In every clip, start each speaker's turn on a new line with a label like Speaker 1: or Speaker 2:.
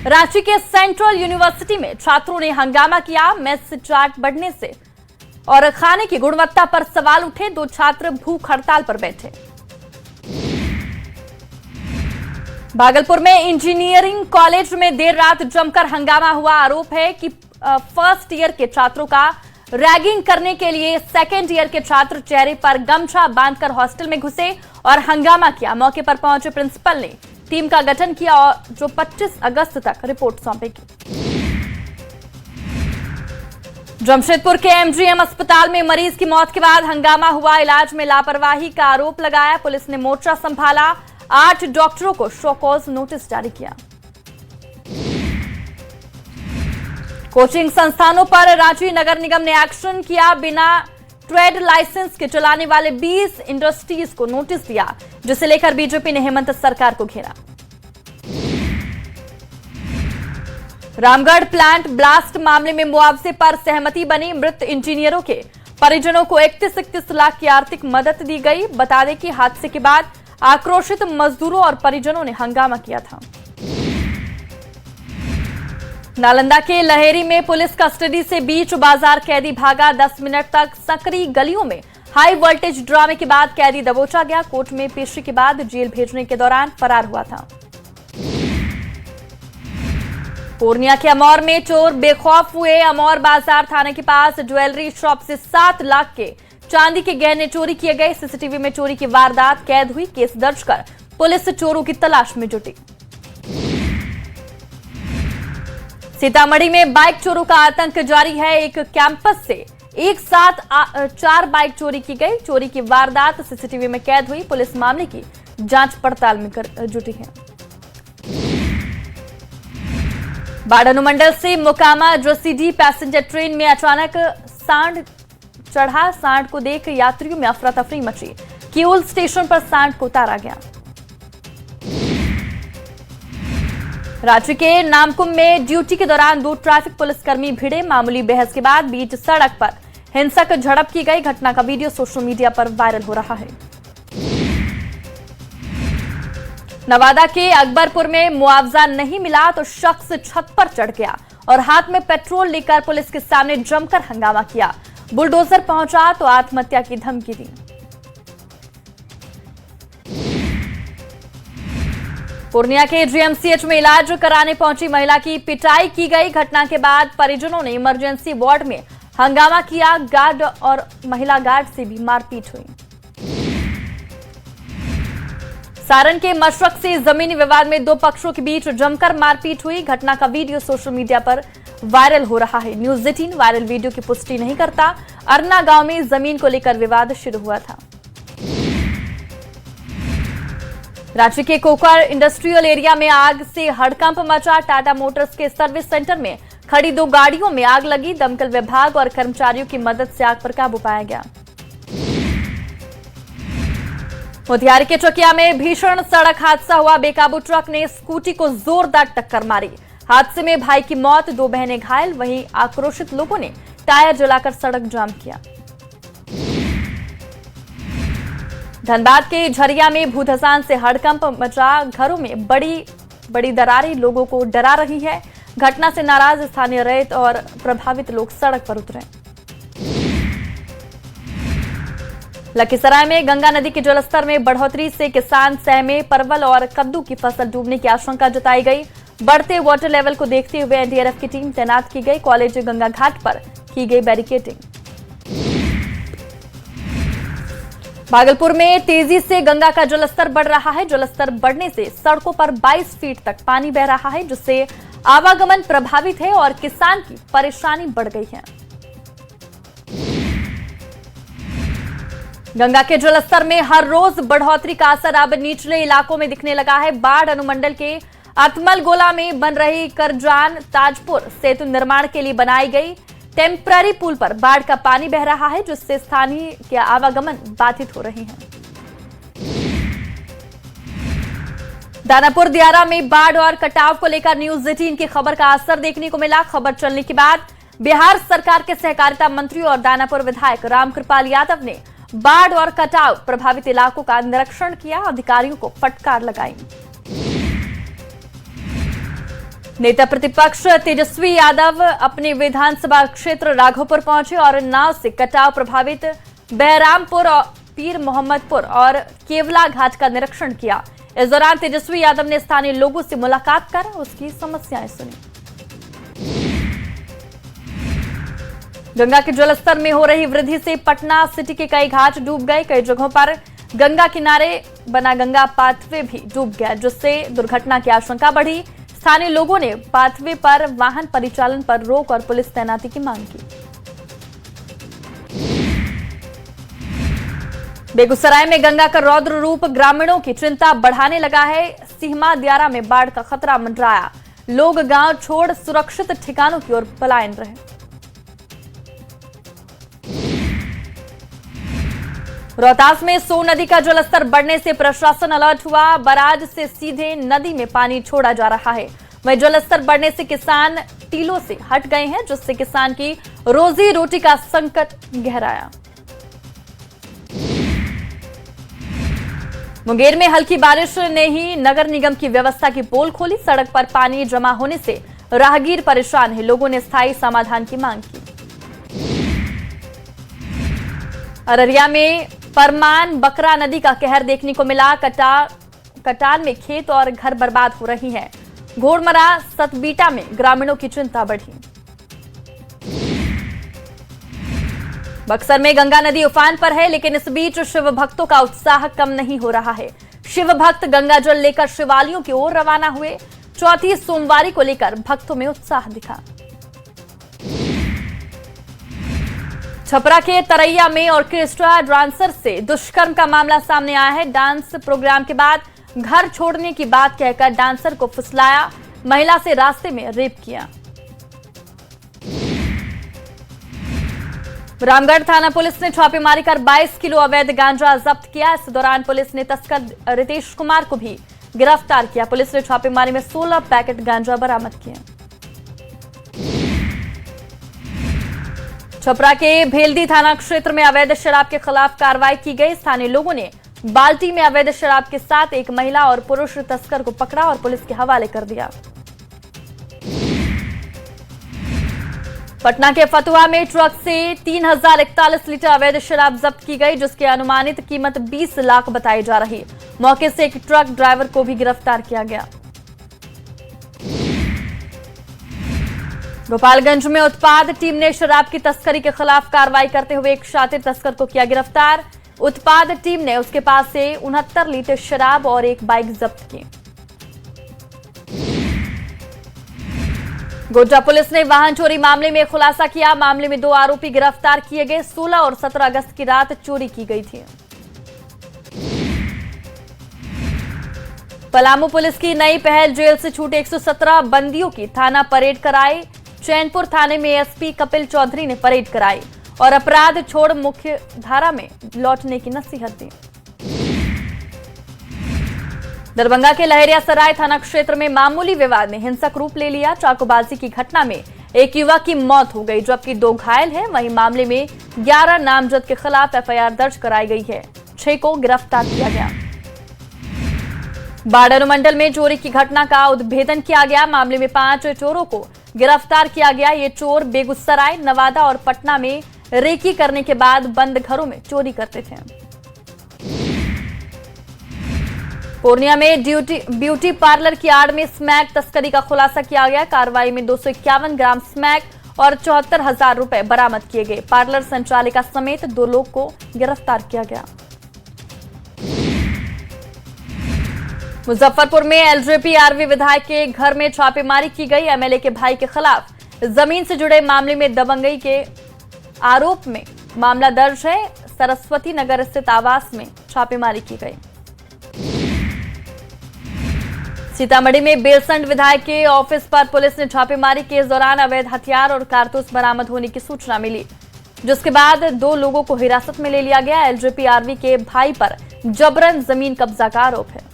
Speaker 1: रांची के central university में छात्रों ने हंगामा किया। मेस चार्ट बढ़ने से और खाने की गुणवत्ता पर सवाल उठे। 2 छात्र भूख हड़ताल पर बैठे। भागलपुर में इंजीनियरिंग कॉलेज में देर रात जमकर हंगामा हुआ। आरोप है कि फर्स्ट ईयर के छात्रों का रैगिंग करने के लिए सेकेंड ईयर के छात्र चेहरे पर गमछा बांधकर हॉस्टल में घुसे और हंगामा किया। मौके पर पहुंचे प्रिंसिपल ने टीम का गठन किया और जो 25 अगस्त तक रिपोर्ट सौंपेगी। जमशेदपुर के एमजीएम अस्पताल में मरीज की मौत के बाद हंगामा हुआ। इलाज में लापरवाही का आरोप लगाया। पुलिस ने मोर्चा संभाला। 8 डॉक्टरों को शो कॉज नोटिस जारी किया। कोचिंग संस्थानों पर रांची नगर निगम ने एक्शन किया। बिना ट्रेड लाइसेंस के चलाने वाले 20 इंडस्ट्रीज को नोटिस दिया, जिसे लेकर बीजेपी ने हेमंत सरकार को घेरा। रामगढ़ प्लांट ब्लास्ट मामले में मुआवजे पर सहमति बनी। मृत इंजीनियरों के परिजनों को 31 लाख की आर्थिक मदद दी गई। बता दें कि हादसे के बाद आक्रोशित मजदूरों और परिजनों ने हंगामा किया था। नालंदा के लहेरी में पुलिस कस्टडी से बीच बाजार कैदी भागा। 10 मिनट तक सकरी गलियों में हाई वोल्टेज ड्रामे के बाद कैदी दबोचा गया। कोर्ट में पेशी के बाद जेल भेजने के दौरान फरार हुआ था। पूर्णिया के अमौर में चोर बेखौफ हुए। अमौर बाजार थाने के पास ज्वेलरी शॉप से 7 लाख के चांदी के गहने चोरी किए गए। सीसीटीवी में चोरी की वारदात कैद हुई। केस दर्ज कर पुलिस चोरों की तलाश में जुटी। सीतामढ़ी में बाइक चोरों का आतंक जारी है। एक कैंपस से एक साथ 4 बाइक चोरी की गई। चोरी की वारदात सीसीटीवी में कैद हुई। पुलिस मामले की जांच पड़ताल में जुटी है। बाढ़ अनुमंडल से मोकामा जोशीडीह पैसेंजर ट्रेन में अचानक सांड चढ़ा। सांड को देख यात्रियों में अफरा तफरी मची। किऊल स्टेशन पर सांड को उतारा गया। रांची के नामकुम में ड्यूटी के दौरान 2 ट्रैफिक पुलिसकर्मी भिड़े। मामूली बहस के बाद बीच सड़क पर हिंसक झड़प की गई। घटना का वीडियो सोशल मीडिया पर वायरल हो रहा है। नवादा के अकबरपुर में मुआवजा नहीं मिला तो शख्स छत पर चढ़ गया और हाथ में पेट्रोल लेकर पुलिस के सामने जमकर हंगामा किया। बुलडोजर पहुंचा तो आत्महत्या की धमकी दी। पूर्णिया के जीएमसीएच में इलाज कराने पहुंची महिला की पिटाई की गई। घटना के बाद परिजनों ने इमरजेंसी वार्ड में हंगामा किया। गार्ड और महिला गार्ड से भी मारपीट हुई। सारण के मशरक से जमीनी विवाद में 2 पक्षों के बीच जमकर मारपीट हुई। घटना का वीडियो सोशल मीडिया पर वायरल हो रहा है। न्यूज 18 वायरल वीडियो की पुष्टि नहीं करता। अरना गांव में जमीन को लेकर विवाद शुरू हुआ था। रांची के कोकर इंडस्ट्रियल एरिया में आग से हड़कंप मचा। टाटा मोटर्स के सर्विस सेंटर में खड़ी 2 गाड़ियों में आग लगी। दमकल विभाग और कर्मचारियों की मदद से आग पर काबू पाया गया। मोतिहारी के चकिया में भीषण सड़क हादसा हुआ। बेकाबू ट्रक ने स्कूटी को जोरदार टक्कर मारी। हादसे में भाई की मौत, 2 बहनें घायल। वहीं आक्रोशित लोगों ने टायर जलाकर सड़क जाम किया। धनबाद के झरिया में भूधसान से हड़कंप मचा। घरों में बड़ी दरारें लोगों को डरा रही है। घटना से नाराज स्थानीय रैयत और प्रभावित लोग सड़क पर उतरे। लखीसराय में गंगा नदी के जलस्तर में बढ़ोतरी से किसान सहमे। परवल और कद्दू की फसल डूबने की आशंका जताई गई। बढ़ते वाटर लेवल को देखते हुए एनडीआरएफ की टीम तैनात की गई। कॉलेज गंगा घाट पर की गई बैरिकेडिंग। भागलपुर में तेजी से गंगा का जलस्तर बढ़ रहा है। जलस्तर बढ़ने से सड़कों पर 22 फीट तक पानी बह रहा है, जिससे आवागमन प्रभावित है और किसान की परेशानी बढ़ गई है। गंगा के जलस्तर में हर रोज बढ़ोतरी का असर अब निचले इलाकों में दिखने लगा है। बाढ़ अनुमंडल के अतमलगोला में बन रही करजान ताजपुर सेतु निर्माण के लिए बनाई गई टेम्पररी पुल पर बाढ़ का पानी बह रहा है, जिससे स्थानीय के आवागमन बाधित हो रहे हैं। दानापुर दियारा में बाढ़ और कटाव को लेकर न्यूज 18 की खबर का असर देखने को मिला। खबर चलने के बाद बिहार सरकार के सहकारिता मंत्री और दानापुर विधायक रामकृपाल यादव ने बाढ़ और कटाव प्रभावित इलाकों का निरीक्षण किया। अधिकारियों को फटकार लगाई। नेता प्रतिपक्ष तेजस्वी यादव अपने विधानसभा क्षेत्र राघोपुर पहुंचे और नाव से कटाव प्रभावित बहरामपुर, पीर मोहम्मदपुर और केवला घाट का निरीक्षण किया। इस दौरान तेजस्वी यादव ने स्थानीय लोगों से मुलाकात कर उसकी समस्याएं सुनी। गंगा के जलस्तर में हो रही वृद्धि से पटना सिटी के कई घाट डूब गए। कई जगहों पर गंगा किनारे बना गंगा पाथवे भी डूब गया, जिससे दुर्घटना की आशंका बढ़ी। स्थानीय लोगों ने पाथवे पर वाहन परिचालन पर रोक और पुलिस तैनाती की मांग की। बेगूसराय में गंगा का रौद्र रूप ग्रामीणों की चिंता बढ़ाने लगा है। सिहमा दियारा में बाढ़ का खतरा मंडराया। लोग गांव छोड़ सुरक्षित ठिकानों की ओर पलायन रहे। रोहतास में सोन नदी का जलस्तर बढ़ने से प्रशासन अलर्ट हुआ। बराज से सीधे नदी में पानी छोड़ा जा रहा है। वहीं जलस्तर बढ़ने से किसान टीलों से हट गए हैं, जिससे किसान की रोजी रोटी का संकट गहराया। मुंगेर में हल्की बारिश ने ही नगर निगम की व्यवस्था की पोल खोली। सड़क पर पानी जमा होने से राहगीर परेशान है। लोगों ने स्थायी समाधान की मांग की। अररिया में परमान बकरा नदी का कहर देखने को मिला। कटाल में खेत और घर बर्बाद हो रही हैं। घोड़मरा सतबीटा में ग्रामीणों की चिंता बढ़ी। बक्सर में गंगा नदी उफान पर है, लेकिन इस बीच शिव भक्तों का उत्साह कम नहीं हो रहा है। शिव भक्त गंगा जल लेकर शिवालयों की ओर रवाना हुए। चौथी सोमवारी को लेकर भक्तों में उत्साह दिखा। छपरा के तरैया में ऑर्केस्ट्रा डांसर से दुष्कर्म का मामला सामने आया है। डांस प्रोग्राम के बाद घर छोड़ने की बात कहकर डांसर को फुसलाया, महिला से रास्ते में रेप किया। रामगढ़ थाना पुलिस ने छापेमारी कर 22 किलो अवैध गांजा जब्त किया। इस दौरान पुलिस ने तस्कर रितेश कुमार को भी गिरफ्तार किया। पुलिस ने छापेमारी में 16 पैकेट गांजा बरामद किए। छपरा के भेल्दी थाना क्षेत्र में अवैध शराब के खिलाफ कार्रवाई की गई। स्थानीय लोगों ने बाल्टी में अवैध शराब के साथ एक महिला और पुरुष तस्कर को पकड़ा और पुलिस के हवाले कर दिया। पटना के फतुहा में ट्रक से 3041 लीटर अवैध शराब जब्त की गई, जिसकी अनुमानित कीमत 20 लाख बताई जा रही। मौके से एक ट्रक ड्राइवर को भी गिरफ्तार किया गया। गोपालगंज में उत्पाद टीम ने शराब की तस्करी के खिलाफ कार्रवाई करते हुए एक शातिर तस्कर को किया गिरफ्तार। उत्पाद टीम ने उसके पास से 69 लीटर शराब और एक बाइक जब्त की। गोड्डा पुलिस ने वाहन चोरी मामले में खुलासा किया। मामले में 2 आरोपी गिरफ्तार किए गए। 16 और 17 अगस्त की रात चोरी की गई थी। पलामू पुलिस की नई पहल, जेल से छूटे 117 बंदियों की थाना परेड कराई। चैनपुर थाने में एसपी कपिल चौधरी ने परेड कराई और अपराध छोड़ मुख्य धारा में लौटने की नसीहत दी। दरभंगा के लहरियासराय थाना क्षेत्र में मामूली विवाद ने हिंसक रूप ले लिया। चाकूबाजी की घटना में एक युवक की मौत हो गई, जबकि 2 घायल हैं। वहीं मामले में 11 नामजद के खिलाफ एफआईआर दर्ज कराई गई है। 6 को गिरफ्तार किया गया। बाढ़ अनुमंडल में चोरी की घटना का उद्भेदन किया गया। मामले में 5 चोरों को गिरफ्तार किया गया। ये चोर बेगूसराय, नवादा और पटना में रेकी करने के बाद बंद घरों में चोरी करते थे। पूर्णिया में ब्यूटी पार्लर की आड़ में स्मैक तस्करी का खुलासा किया गया। कार्रवाई में 251 ग्राम स्मैक और 74,000 रुपए बरामद किए गए। पार्लर संचालिका समेत 2 लोग को गिरफ्तार किया गया। मुजफ्फरपुर में एलजेपी आरवी विधायक के घर में छापेमारी की गई। एमएलए के भाई के खिलाफ जमीन से जुड़े मामले में दबंगई के आरोप में मामला दर्ज है। सरस्वती नगर स्थित आवास में छापेमारी की गई। सीतामढ़ी में बेलसंड विधायक के ऑफिस पर पुलिस ने छापेमारी की। इस दौरान अवैध हथियार और कारतूस बरामद होने की सूचना मिली, जिसके बाद 2 लोगों को हिरासत में ले लिया गया। एलजेपी आरवी के भाई पर जबरन जमीन कब्जा का आरोप है।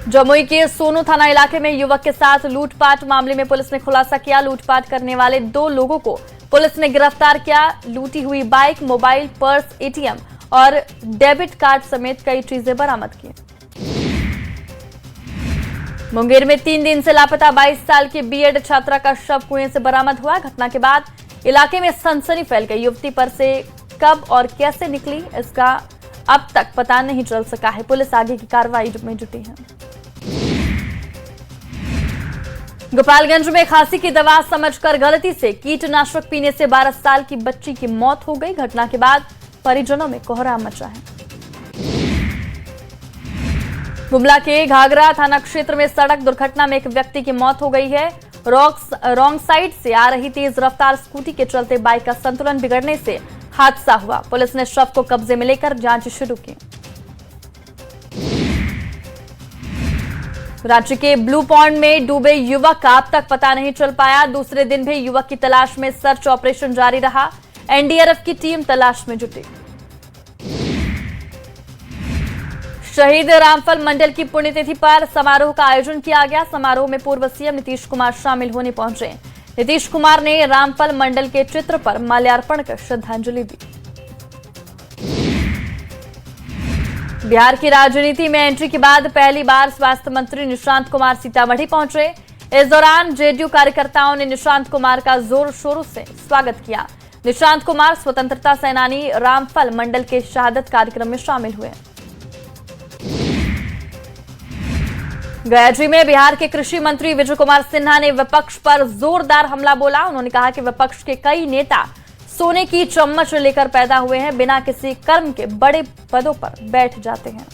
Speaker 1: जमुई के सोनू थाना इलाके में युवक के साथ लूटपाट मामले में पुलिस ने खुलासा किया। लूटपाट करने वाले 2 लोगों को पुलिस ने गिरफ्तार किया। लूटी हुई बाइक, मोबाइल, पर्स, एटीएम और डेबिट कार्ड समेत कई चीजें बरामद की। मुंगेर में 3 दिन से लापता 22 साल की बीएड छात्रा का शव कुएं से बरामद हुआ। घटना के बाद इलाके में सनसनी फैल गई। युवती पर से कब और कैसे निकली, इसका अब तक पता नहीं चल सका है। पुलिस आगे की कार्रवाई में जुटी है। गोपालगंज में खांसी की दवा समझकर गलती से कीटनाशक पीने से 12 साल की बच्ची की मौत हो गई। घटना के बाद परिजनों में कोहराम मचा है। गुमला के घाघरा थाना क्षेत्र में सड़क दुर्घटना में एक व्यक्ति की मौत हो गई है। रॉन्ग साइड से आ रही तेज रफ्तार स्कूटी के चलते बाइक का संतुलन बिगड़ने से हादसा हुआ। पुलिस ने शव को कब्जे में लेकर जांच शुरू की। राज्य के ब्लू पॉन्ड में डूबे युवक का अब तक पता नहीं चल पाया। दूसरे दिन भी युवक की तलाश में सर्च ऑपरेशन जारी रहा। एनडीआरएफ की टीम तलाश में जुटी। शहीद रामफल मंडल की पुण्यतिथि पर समारोह का आयोजन किया गया। समारोह में पूर्व सीएम नीतीश कुमार शामिल होने पहुंचे। नीतीश कुमार ने रामफल मंडल के चित्र पर माल्यार्पण कर श्रद्धांजलि दी। बिहार की राजनीति में एंट्री के बाद पहली बार स्वास्थ्य मंत्री निशांत कुमार सीतामढ़ी पहुंचे। इस दौरान जेडीयू कार्यकर्ताओं ने निशांत कुमार का जोर शोरों से स्वागत किया। निशांत कुमार स्वतंत्रता सेनानी रामफल मंडल के शहादत कार्यक्रम में शामिल हुए। गयाजी में बिहार के कृषि मंत्री विजय कुमार सिन्हा ने विपक्ष पर जोरदार हमला बोला। उन्होंने कहा कि विपक्ष के कई नेता सोने की चम्मच लेकर पैदा हुए हैं, बिना किसी कर्म के बड़े पदों पर बैठ जाते हैं।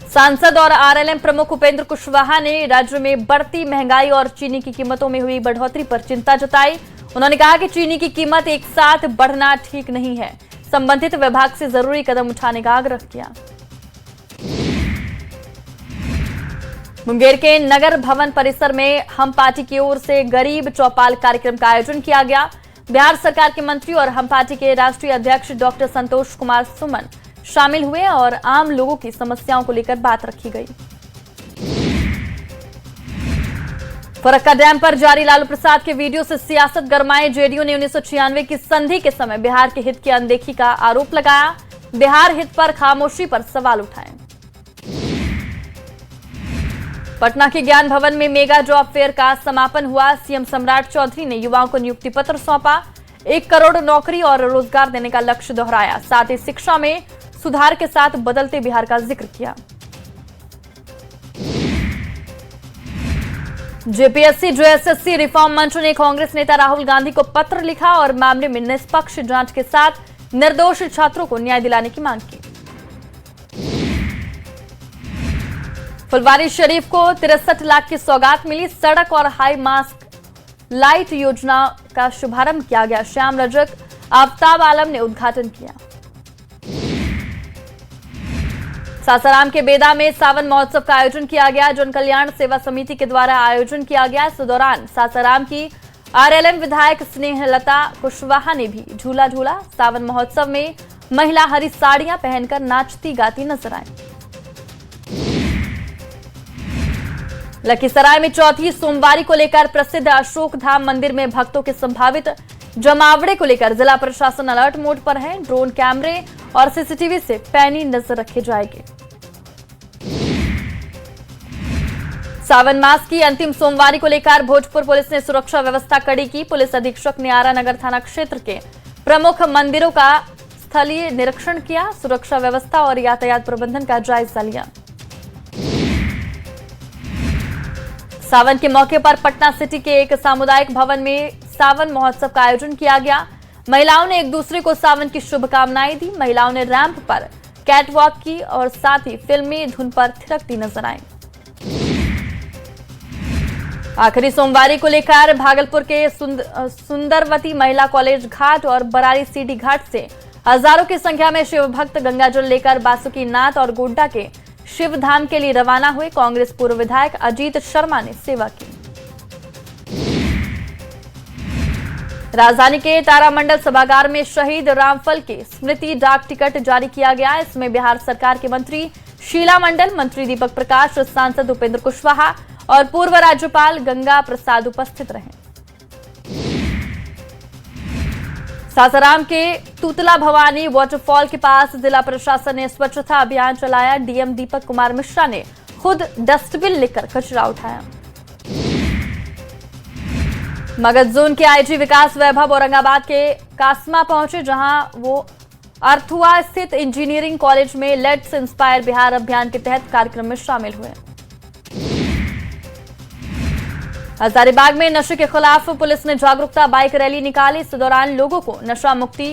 Speaker 1: सांसद और आरएलएम प्रमुख उपेंद्र कुशवाहा ने राज्य में बढ़ती महंगाई और चीनी की कीमतों में हुई बढ़ोतरी पर चिंता जताई। उन्होंने कहा कि चीनी की कीमत एक साथ बढ़ना ठीक नहीं है। संबंधित विभाग से जरूरी कदम उठाने का आग्रह किया। मुंगेर के नगर भवन परिसर में हम पार्टी की ओर से गरीब चौपाल कार्यक्रम का आयोजन किया गया। बिहार सरकार के मंत्री और हम पार्टी के राष्ट्रीय अध्यक्ष डॉक्टर संतोष कुमार सुमन शामिल हुए और आम लोगों की समस्याओं को लेकर बात रखी गई। फरक्का डैम पर जारी लालू प्रसाद के वीडियो से सियासत गरमाए। जेडीयू ने 1996 की संधि के समय बिहार के हित की अनदेखी का आरोप लगाया। बिहार हित पर खामोशी पर सवाल उठाए। पटना के ज्ञान भवन में मेगा जॉब फेयर का समापन हुआ। सीएम सम्राट चौधरी ने युवाओं को नियुक्ति पत्र सौंपा। 1 करोड़ नौकरी और रोजगार देने का लक्ष्य दोहराया। साथ ही शिक्षा में सुधार के साथ बदलते बिहार का जिक्र किया। जेपीएससी जेएसएससी रिफॉर्म मंच ने कांग्रेस नेता राहुल गांधी को पत्र लिखा और मामले में निष्पक्ष जांच के साथ निर्दोष छात्रों को न्याय दिलाने की मांग की। फुलवारी शरीफ को 63 लाख की सौगात मिली। सड़क और हाई मास्क लाइट योजना का शुभारंभ किया गया। श्याम रजक आफ्ताब आलम ने उद्घाटन किया। सासाराम के बेदा में सावन महोत्सव का आयोजन किया गया। जन कल्याण सेवा समिति के द्वारा आयोजन किया गया। इस दौरान सासाराम की आरएलएम विधायक स्नेहलता कुशवाहा ने भी झूला झूला। सावन महोत्सव में महिला हरी साड़ियां पहनकर नाचती गाती नजर आई। लखीसराय में चौथी सोमवारी को लेकर प्रसिद्ध अशोक धाम मंदिर में भक्तों के संभावित जमावड़े को लेकर जिला प्रशासन अलर्ट मोड पर है। ड्रोन कैमरे और सीसीटीवी से पैनी नजर रखी जाएगी। सावन मास की अंतिम सोमवारी को लेकर भोजपुर पुलिस ने सुरक्षा व्यवस्था कड़ी की। पुलिस अधीक्षक ने आरा नगर थाना क्षेत्र के प्रमुख मंदिरों का स्थलीय निरीक्षण किया। सुरक्षा व्यवस्था और यातायात प्रबंधन का जायजा लिया। सावन के मौके पर पटना सिटी के एक सामुदायिक भवन में सावन महोत्सव का आयोजन किया गया। महिलाओं ने एक दूसरे को सावन की शुभकामनाएं दी। महिलाओं ने रैंप पर कैटवॉक की और साथ ही फिल्मी धुन पर थिरकती नजर आई। आखिरी सोमवारी को लेकर भागलपुर के सुंदरवती महिला कॉलेज घाट और बरारी सीडी घाट से हजारों की संख्या में शिव भक्त गंगाजल लेकर बासुकीनाथ और गोड्डा के शिव धाम के लिए रवाना हुए। कांग्रेस पूर्व विधायक अजीत शर्मा ने सेवा की। राजधानी के तारामंडल सभागार में शहीद रामफल के स्मृति डाक टिकट जारी किया गया। इसमें बिहार सरकार के मंत्री शीला मंडल, मंत्री दीपक प्रकाश, सांसद उपेंद्र कुशवाहा और पूर्व राज्यपाल गंगा प्रसाद उपस्थित रहे। सासाराम के तूतला भवानी वाटरफॉल के पास जिला प्रशासन ने स्वच्छता अभियान चलाया। डीएम दीपक कुमार मिश्रा ने खुद डस्टबिन लेकर कचरा उठाया। मगध जोन के आईजी विकास वैभव औरंगाबाद के कासमा पहुंचे, जहां वो अर्थुआ स्थित इंजीनियरिंग कॉलेज में लेट्स इंस्पायर बिहार अभियान के तहत कार्यक्रम में शामिल हुए। हजारीबाग में नशे के खिलाफ पुलिस ने जागरूकता बाइक रैली निकाली। इस दौरान लोगों को नशा मुक्ति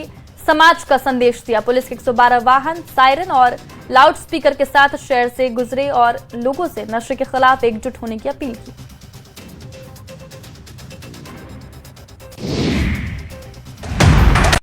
Speaker 1: समाज का संदेश दिया। पुलिस के 112 वाहन, सायरन और लाउड स्पीकर के साथ शहर से गुजरे और लोगों से नशे के खिलाफ एकजुट होने की अपील की।